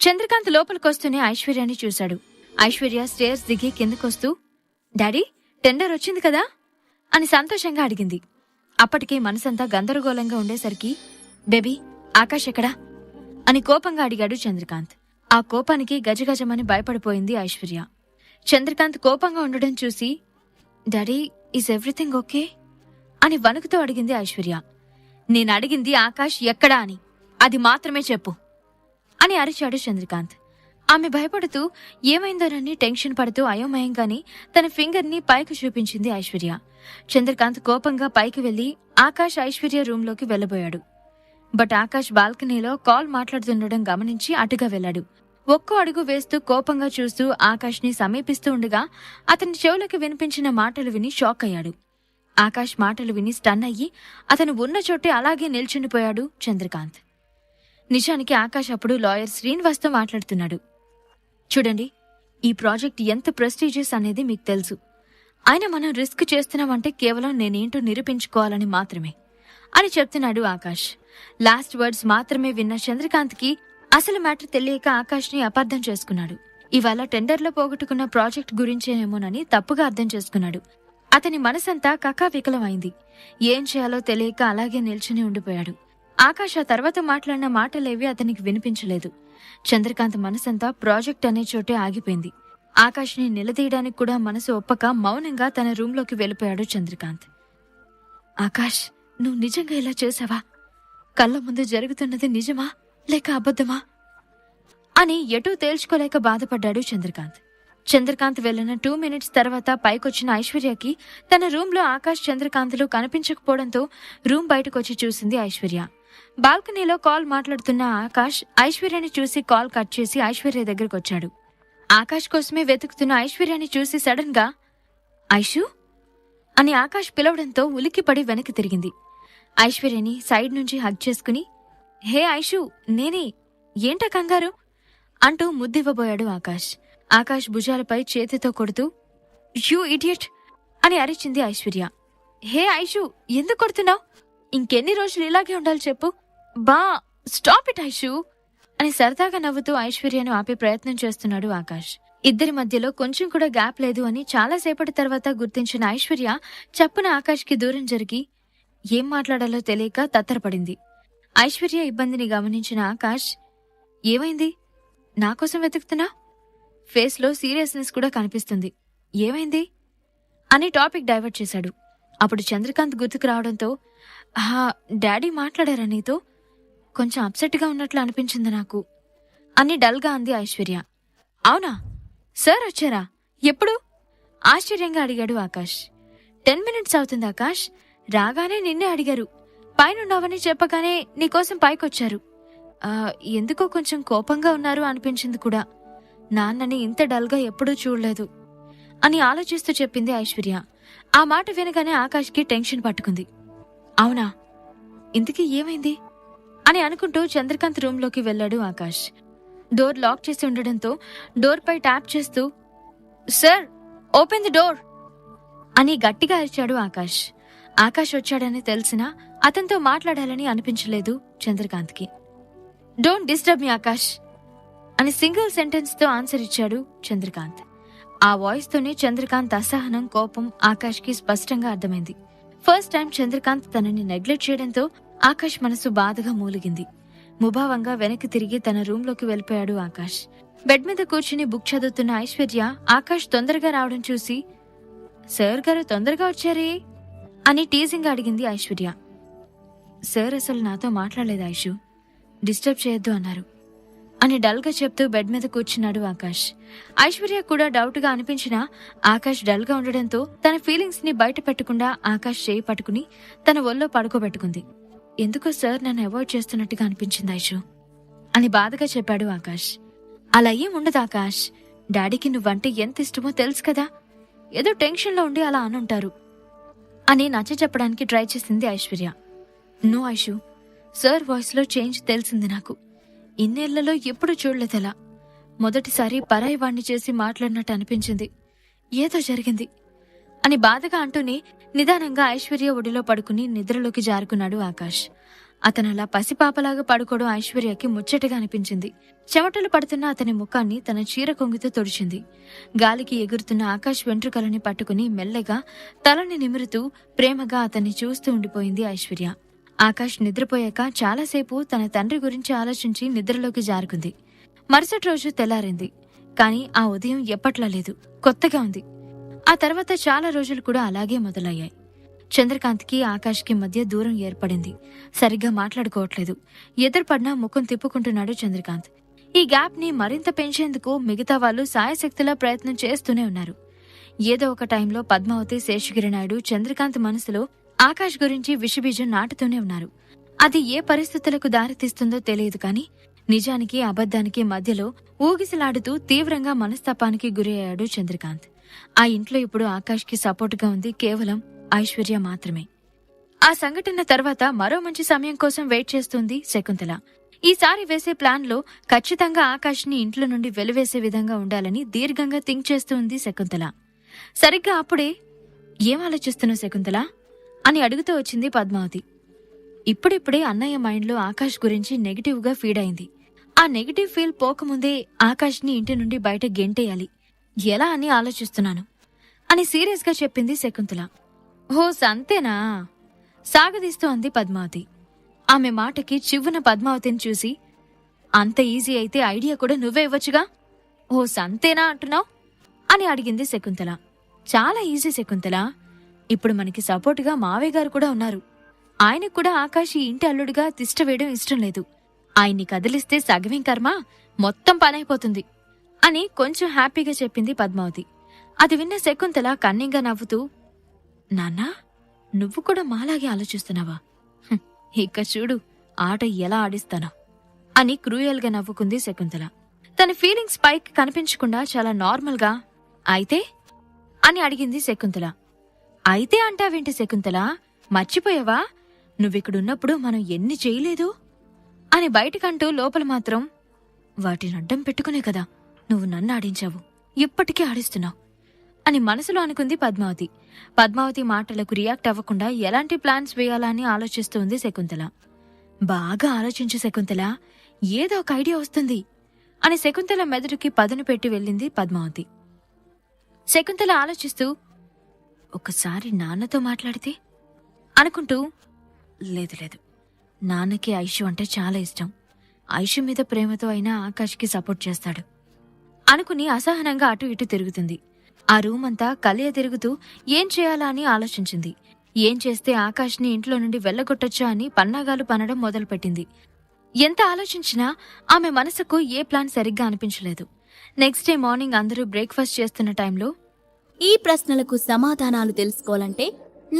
చంద్రకాంత్ లోపలికొస్తూనే ఐశ్వర్యాని చూశాడు. ఐశ్వర్య స్టేర్స్ దిగి కిందకొస్తూ, daddy, tender వచ్చింది కదా అని సంతోషంగా అడిగింది. అప్పటికే మనసంతా గందరగోళంగా ఉండేసరికి, బేబీ, ఆకాష్ ఎక్కడా అని కోపంగా అడిగాడు చంద్రకాంత్. ఆ కోపానికి గజగజమని భయపడిపోయింది ఐశ్వర్య. చంద్రకాంత్ కోపంగా ఉండడం చూసి, డాడీ, ఈజ్ ఎవ్రీథింగ్ ఓకే అని వణుకుతో అడిగింది ఐశ్వర్య. నేనడిగింది ఆకాష్ ఎక్కడా అని, అది మాత్రమే చెప్పు అని అరిచాడు చంద్రకాంత్. ఆమె భయపడుతూ ఏమైందోనని టెన్షన్ పడుతూ అయోమయంగాని తన ఫింగర్ ని పైకి చూపించింది ఐశ్వర్య. చంద్రకాంత్ కోపంగా పైకి వెళ్లి ఆకాష్ ఐశ్వర్య రూంలోకి వెళ్లబోయాడు. బట్ ఆకాష్ బాల్కనీలో కాల్ మాట్లాడుతుండడం గమనించి అటుగా వెళ్లాడు. ఒక్కో అడుగు వేస్తూ కోపంగా చూస్తూ ఆకాష్ ని సమీపిస్తూ ఉండగా అతని చెవులకు వినిపించిన మాటలు విని షాక్ అయ్యాడు. ఆకాష్ మాటలు విని స్టన్ అయ్యి అతను ఉన్న చోటే అలాగే నిల్చుండిపోయాడు చంద్రకాంత్. నిజానికి ఆకాష్ అప్పుడు లాయర్ శ్రీనివాస్తో మాట్లాడుతున్నాడు. చూడండి, ఈ ప్రాజెక్ట్ ఎంత ప్రెస్టీజియస్ అనేది మీకు తెలుసు. అయినా మనం రిస్క్ చేస్తున్నామంటే కేవలం నేనేంటో నిరూపించుకోవాలని మాత్రమే అని చెప్తున్నాడు ఆకాష్. లాస్ట్ వర్డ్స్ మాత్రమే విన్న చంద్రకాంత్కి అసలు మ్యాటర్ తెలియక ఆకాష్ ని అపార్థం చేసుకున్నాడు. ఇవాళ టెండర్లో పోగొట్టుకున్న ప్రాజెక్ట్ గురించేనేమోనని తప్పుగా అర్థం చేసుకున్నాడు. అతని మనసంతా కకావికలమైంది. ఏం చేయాలో తెలియక అలాగే నిల్చుని ఉండిపోయాడు. ఆకాష్ ఆ తర్వాత మాట్లాడిన మాటలేవి అతనికి వినిపించలేదు. చంద్రకాంత్ మనసంతా ప్రాజెక్ట్ అనే చోటే ఆగిపోయింది. ఆకాష్ ని నిలదీయడానికి కూడా మనసు ఒప్పక మౌనంగా తన రూంలోకి వెళ్ళిపోయాడు చంద్రకాంత్. ఆకాష్, నువ్వు నిజంగా ఇలా చేశావా? కళ్ళ ముందు జరుగుతున్నది నిజమా లేక అబద్ధమా అని ఎటూ తేల్చుకోలేక బాధపడ్డాడు చంద్రకాంత్. చంద్రకాంత్ వెళ్లిన 2 మినిట్స్ తర్వాత పైకొచ్చిన ఐశ్వర్యకి తన రూంలో ఆకాష్, చంద్రకాంత్లు కనిపించకపోవడంతో రూం బయటకొచ్చి చూసింది ఐశ్వర్య. బాల్కనీలో కాల్ మాట్లాడుతున్న ఆకాష్ ఐశ్వర్యని చూసి కాల్ కట్ చేసి ఐశ్వర్య దగ్గరకొచ్చాడు. ఆకాష్ కోసమే వెతుకుతున్న ఐశ్వర్యని చూసి సడన్ గా ఐషు అని ఆకాష్ పిలవడంతో ఉలిక్కిపడి వెనక్కి తిరిగింది. ఐశ్వర్యని సైడ్ నుంచి హగ్ చేసుకుని, హే ఐషు, నేనే, ఏంటా కంగారు అంటూ ముద్దివ్వబోయాడు ఆకాష్. ఆకాష్ భుజాలపై చేతితో కొడుతూ, యూ ఇడియట్ అని అరిచింది ఐశ్వర్య. హే ఐషు, ఎందుకు కొడుతున్నావు? ఇంకెన్ని రోజులు ఇలాగే ఉండాలి చెప్పు? బా, స్టాప్ ఇట్ ఐషు అని సరదాగా నవ్వుతూ ఐశ్వర్యను ఆపే ప్రయత్నం చేస్తున్నాడు ఆకాష్. ఇద్దరి మధ్యలో కొంచెం కూడా గ్యాప్ లేదు అని చాలాసేపటి తర్వాత గుర్తించిన ఐశ్వర్య చప్పున ఆకాష్కి దూరం జరిగి ఏం మాట్లాడాలో తెలియక తత్తరపడింది. ఐశ్వర్య ఇబ్బందిని గమనించిన ఆకాష్, ఏమైంది? నాకోసం వెతుకుతున్నా? ఫేస్లో సీరియస్నెస్ కూడా కనిపిస్తుంది. ఏమైంది అని టాపిక్ డైవర్ట్ చేశాడు. అప్పుడు చంద్రకాంత్ గుర్తుకు రావడంతో, డాడీ మాట్లాడారా నీతో? కొంచెం అప్సెట్గా ఉన్నట్లు అనిపించింది నాకు అని డల్గా అంది ఐశ్వర్య. అవునా? సార్ వచ్చారా? ఎప్పుడు? ఆశ్చర్యంగా అడిగాడు ఆకాష్. 10 మినిట్స్ అవుతుంది ఆకాష్. రాగానే నిన్నే అడిగారు. పైనున్నావని చెప్పగానే నీకోసం పైకొచ్చారు. ఎందుకో కొంచెం కోపంగా ఉన్నారు అనిపించింది కూడా. నాన్నని ఇంత డల్గా ఎప్పుడూ చూడలేదు అని ఆలోచిస్తూ చెప్పింది ఐశ్వర్య. ఆ మాట వినగానే ఆకాష్కి టెన్షన్ పట్టుకుంది. అవునా? ఇంతకీ ఏమైంది అని అనుకుంటూ చంద్రకాంత్ రూంలోకి వెళ్లాడు ఆకాష్. డోర్ లాక్ చేసి ఉండడంతో డోర్ పై ట్యాప్ చేస్తూ, సార్, ఓపెన్ ది డోర్ అని గట్టిగా అరిచాడు ఆకాష్. ఆకాష్ వచ్చాడని తెలిసినా అతనితో మాట్లాడాలని అనిపించలేదు చంద్రకాంత్కి. డోంట్ డిస్టర్బ్ మీ ఆకాష్ అని సింగిల్ సెంటెన్స్ తో ఆన్సర్ ఇచ్చాడు చంద్రకాంత్. ఆ వాయిస్ తోనే చంద్రకాంత్ అసహనం, కోపం ఆకాష్కి స్పష్టంగా అర్థమైంది. ఫస్ట్ టైం చంద్రకాంత్ తనని నెగ్లెక్ట్ చేయడంతో ఆకాష్ మనసు బాధగా మూలిగింది. ముభావంగా వెనక్కి తిరిగి తన రూంలోకి వెళ్ళిపోయాడు ఆకాష్. బెడ్ మీద కూర్చుని బుక్ చదువుతున్న ఐశ్వర్య ఆకాష్ తొందరగా రావడం చూసి, సార్ గారు తొందరగా వచ్చారే అని టీజింగ్ అడిగింది ఐశ్వర్య. సార్ అసలు నాతో మాట్లాడలేదు ఐషు, డిస్టర్బ్ చేయొద్దు అన్నారు అని డల్గా చెప్తూ బెడ్ మీద కూర్చున్నాడు ఆకాష్. ఐశ్వర్య కూడా డౌట్ గా అనిపించినా ఆకాష్ డల్ గా ఉండడంతో తన ఫీలింగ్స్ ని బయట పెట్టకుండా ఆకాష్ చేయి పట్టుకుని తన ఒళ్ళో పడుకోబెట్టుకుంది. ఎందుకో సార్ నన్ను అవాయిడ్ చేస్తున్నట్టుగా అనిపించింది ఐషు అని బాధగా చెప్పాడు ఆకాష్. అలా ఏం ఉండదు ఆకాష్, డాడీకి నువ్వంటే ఎంత ఇష్టమో తెలుసు కదా, ఏదో టెన్షన్లో ఉండి అలా అనుంటారు అని నచ్చ చెప్పడానికి ట్రై చేసింది ఐశ్వర్య. నో ఐషు, సార్ వాయిస్లో చేంజ్ తెలిసింది నాకు. ఇన్నేళ్లలో ఎప్పుడు చూడలేదలా. మొదటిసారి పరాయి వాణ్ణి చేసి మాట్లాడినట్టు అనిపించింది. ఏదో జరిగింది అని బాధగా అంటూనే నిదానంగా ఐశ్వర్య ఒడిలో పడుకుని నిద్రలోకి జారుకున్నాడు ఆకాష్. అతనలా పసిపాపలాగా పడుకోవడం ఐశ్వర్యకి ముచ్చటగా అనిపించింది. చెమటలు పడుతున్న అతని ముఖాన్ని తన చీర కొంగితో తుడిచింది. గాలికి ఎగురుతున్న ఆకాష్ వెంట్రుకలని పట్టుకుని మెల్లగా తలని నిమురుతూ ప్రేమగా అతన్ని చూస్తూ ఉండిపోయింది ఐశ్వర్య. ఆకాష్ నిద్రపోయాక చాలాసేపు తన తండ్రి గురించి ఆలోచించి నిద్రలోకి జారుకుంది. మరుసటి రోజు తెల్లారింది. కాని ఆ ఉదయం ఎప్పట్లా లేదు, కొత్తగా ఉంది. ఆ తర్వాత చాలా రోజులు కూడా అలాగే మొదలయ్యాయి. చంద్రకాంత్కి ఆకాష్కి మధ్య దూరం ఏర్పడింది. సరిగ్గా మాట్లాడుకోవట్లేదు. ఎదురుపడినా ముఖం తిప్పుకుంటున్నాడు చంద్రకాంత్. ఈ గ్యాప్ ని మరింత పెంచేందుకు మిగతా వాళ్ళు సాయశక్తిలా ప్రయత్నం చేస్తూనే ఉన్నారు. ఏదో ఒక టైంలో పద్మావతి, శేషగిరినాయుడు చంద్రకాంత్ మనసులో ఆకాష్ గురించి విషబీజం నాటుతూనే ఉన్నారు. అది ఏ పరిస్థితులకు దారితీస్తుందో తెలియదు కాని నిజానికి అబద్ధానికి మధ్యలో ఊగిసలాడుతూ తీవ్రంగా మనస్తాపానికి గురయ్యాడు చంద్రకాంత్. ఆ ఇంట్లో ఇప్పుడు ఆకాష్కి సపోర్టుగా ఉంది కేవలం ఐశ్వర్య మాత్రమే. ఆ సంఘటన తర్వాత మరో మంచి సమయం కోసం వెయిట్ చేస్తుంది శకుంతల. ఈసారి వేసే ప్లాన్ లో ఖచ్చితంగా ఆకాష్ ని ఇంట్లో నుండి వెలివేసే విధంగా ఉండాలని దీర్ఘంగా థింక్ చేస్తుంది శకుంతల. సరిగ్గా అప్పుడే ఏం ఆలోచిస్తున్నావు శకుంతల అని అడుగుతూ వచ్చింది పద్మావతి. ఇప్పుడిప్పుడే అన్నయ్య మైండ్లో ఆకాష్ గురించి నెగిటివ్ గా ఫీడ్ అయింది. ఆ నెగిటివ్ ఫీల్ పోకముందే ఆకాష్ ని ఇంటి నుండి బయట గెంటేయాలి, ఎలా అని ఆలోచిస్తున్నాను అని సీరియస్ గా చెప్పింది శకుంతల. ఓ సంతేనా సాగదీస్తూ అంది పద్మావతి. ఆమె మాటకి చివ్వున పద్మావతిని చూసి, అంత ఈజీ అయితే ఐడియా కూడా నువ్వే ఇవ్వచ్చుగా, ఓ సంతేనా అంటున్నావు అని అడిగింది శకుంతల. చాలా ఈజీ శకుంతల. ఇప్పుడు మనకి సపోర్టుగా మావయ్య గారు కూడా ఉన్నారు. ఆయనకు కూడా ఆకాష్ ఈ ఇంటి అల్లుడిగా తిష్ట వేయడం ఇష్టం లేదు. ఆయన్ని కదిలిస్తే సగమేం కర్మ, మొత్తం పనైపోతుంది అని కొంచెం హ్యాపీగా చెప్పింది పద్మావతి. అది విన్న శకుంతల కన్నింగా నవ్వుతూ, నాన్నా నువ్వు కూడా మాలాగే ఆలోచిస్తున్నావా? ఇక చూడు ఆట ఎలా ఆడిస్తానా అని క్రూయల్ గా నవ్వుకుంది శకుంతల. తన ఫీలింగ్స్ పైకి కనిపించకుండా చాలా నార్మల్ గా అయితే అని అడిగింది శకుంతల. అయితే అంటావేంటి శకుంతల, మర్చిపోయావా నువ్విక్కడున్నప్పుడు మనం ఎన్ని చేయలేదు అని బయటకంటూ లోపల మాత్రం, వాటిని అడ్డం పెట్టుకునే కదా నువ్వు నన్ను ఆడించావు, ఇప్పటికీ ఆడిస్తున్నావు అని మనసులో అనుకుంది పద్మావతి. పద్మావతి మాటలకు రియాక్ట్ అవ్వకుండా ఎలాంటి ప్లాన్స్ వేయాలా అని ఆలోచిస్తుంది శకుంతల. బాగా ఆలోచించు శకుంతల, ఏదో ఒక ఐడియా వస్తుంది అని శకుంతల మెదడుకి పదును పెట్టి వెళ్ళింది పద్మావతి. శకుంతల ఆలోచిస్తూ, ఒకసారి నాన్నతో మాట్లాడితే అనుకుంటూ, లేదు లేదు, నాన్నకి ఐషు అంటే చాలా ఇష్టం, ఐషు మీద ప్రేమతో అయినా ఆకాష్కి సపోర్ట్ చేస్తాడు అనుకుని అసహనంగా అటు ఇటు తిరుగుతుంది. ఆ రూమ్ అంతా కలియ తిరుగుతూ ఏం చేయాలా అని ఆలోచించింది. ఏం చేస్తే ఆకాష్ని ఇంట్లో నుండి వెళ్లగొట్టొచ్చా అని పన్నాగాలు పనడం మొదలుపెట్టింది. ఎంత ఆలోచించినా ఆమె మనసుకు ఏ ప్లాన్ సరిగ్గా అనిపించలేదు. నెక్స్ట్ డే మార్నింగ్ అందరూ బ్రేక్ఫాస్ట్ చేస్తున్న టైంలో, ఈ ప్రశ్నలకు సమాధానాలు తెలుసుకోవాలంటే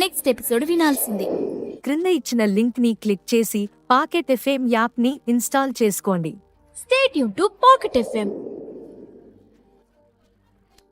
నెక్స్ట్ ఎపిసోడ్ వినాల్సిందే. క్రింద ఇచ్చిన లింక్ ని క్లిక్ చేసి పాకెట్ ఎఫ్ఎం యాప్ ని ఇన్స్టాల్ చేసుకోండి. Stay tune to pocket FM.